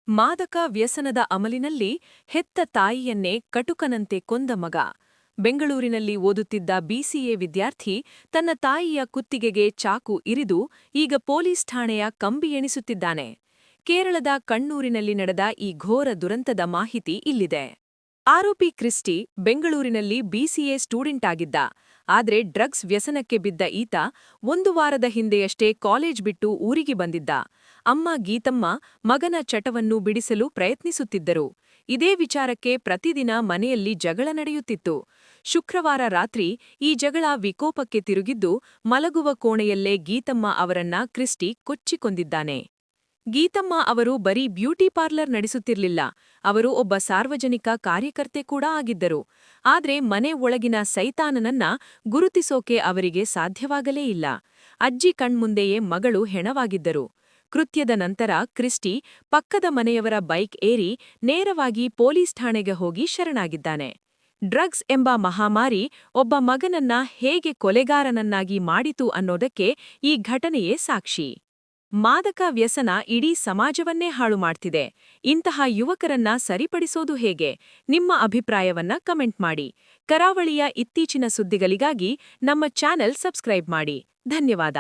ಮಾದಕ ವ್ಯಸನದ ಅಮಲಿನಲ್ಲಿ ಹೆತ್ತ ತಾಯಿಯನ್ನೇ ಕಟುಕನಂತೆ ಕೊಂದ ಮಗ. ಬೆಂಗಳೂರಿನಲ್ಲಿ ಓದುತ್ತಿದ್ದ ಬಿಸಿಎ ವಿದ್ಯಾರ್ಥಿ ತನ್ನ ತಾಯಿಯ ಕುತ್ತಿಗೆಗೆ ಚಾಕು ಇರಿದು ಈಗ ಪೊಲೀಸ್ ಠಾಣೆಯ ಕಂಬಿ ಎಣಿಸುತ್ತಿದ್ದಾನೆ. ಕೇರಳದ ಕಣ್ಣೂರಿನಲ್ಲಿ ನಡೆದ ಈ ಘೋರ ದುರಂತದ ಮಾಹಿತಿ ಇಲ್ಲಿದೆ. ಆರೋಪಿ ಕ್ರಿಸ್ಟಿ ಬೆಂಗಳೂರಿನಲ್ಲಿ ಬಿಸಿಎ ಸ್ಟೂಡೆಂಟ್ ಆಗಿದ್ದ. ಆದ್ರೆ ಡ್ರಗ್ಸ್ ವ್ಯಸನಕ್ಕೆ ಬಿದ್ದ ಈತ 1 ವಾರದ ಹಿಂದೆಯಷ್ಟೇ ಕಾಲೇಜ್ ಬಿಟ್ಟು ಊರಿಗೆ ಬಂದಿದ್ದ. ಅಮ್ಮ ಗೀತಮ್ಮ ಮಗನ ಚಟವನ್ನು ಬಿಡಿಸಲು ಪ್ರಯತ್ನಿಸುತ್ತಿದ್ದರು. ಇದೇ ವಿಚಾರಕ್ಕೆ ಪ್ರತಿದಿನ ಮನೆಯಲ್ಲಿ ಜಗಳ ನಡೆಯುತ್ತಿತ್ತು. ಶುಕ್ರವಾರ ರಾತ್ರಿ ಈ ಜಗಳ ವಿಕೋಪಕ್ಕೆ ತಿರುಗಿದ್ದು ಮಲಗುವ ಕೋಣೆಯಲ್ಲೇ ಗೀತಮ್ಮ ಅವರನ್ನ ಕ್ರಿಸ್ಟಿ ಕೊಚ್ಚಿಕೊಂದಿದ್ದಾನೆ. ಗೀತಮ್ಮ ಅವರು ಬರೀ ಬ್ಯೂಟಿ ಪಾರ್ಲರ್ ನಡೆಸುತ್ತಿರಲಿಲ್ಲ, ಅವರು ಒಬ್ಬ ಸಾರ್ವಜನಿಕ ಕಾರ್ಯಕರ್ತೆ ಕೂಡ ಆಗಿದ್ದರು. ಆದ್ರೆ ಮನೆ ಒಳಗಿನ ಸೈತಾನನನ್ನ ಗುರುತಿಸೋಕೆ ಅವರಿಗೆ ಸಾಧ್ಯವಾಗಲೇ ಇಲ್ಲ. ಅಜ್ಜಿ ಕಣ್ಮುಂದೆಯೇ ಮಗಳು ಹೆಣವಾಗಿದ್ದರು. ಕೃತ್ಯದ ನಂತರ ಕ್ರಿಸ್ಟಿ ಪಕ್ಕದ ಮನೆಯವರ ಬೈಕ್ ಏರಿ ನೇರವಾಗಿ ಪೊಲೀಸ್ ಠಾಣೆಗೆ ಹೋಗಿ ಶರಣಾಗಿದ್ದಾನೆ. ಡ್ರಗ್ಸ್ ಎಂಬ ಮಹಾಮಾರಿ ಒಬ್ಬ ಮಗನನ್ನ ಹೇಗೆ ಕೊಲೆಗಾರನನ್ನಾಗಿ ಮಾಡಿತು ಅನ್ನೋದಕ್ಕೆ ಈ ಘಟನೆಯೇ ಸಾಕ್ಷಿ. ಮಾದಕ ವ್ಯಸನ ಇಡೀ ಸಮಾಜವನ್ನೇ ಹಾಳು ಮಾಡ್ತಿದೆ. ಇಂತಹ ಯುವಕರನ್ನ ಸರಿಪಡಿಸೋದು ಹೇಗೆ? ನಿಮ್ಮ ಅಭಿಪ್ರಾಯವನ್ನ ಕಮೆಂಟ್ ಮಾಡಿ. ಕರಾವಳಿಯ ಇತ್ತೀಚಿನ ಸುದ್ದಿಗಳಿಗಾಗಿ ನಮ್ಮ ಚಾನೆಲ್ ಸಬ್ಸ್ಕ್ರೈಬ್ ಮಾಡಿ. ಧನ್ಯವಾದ.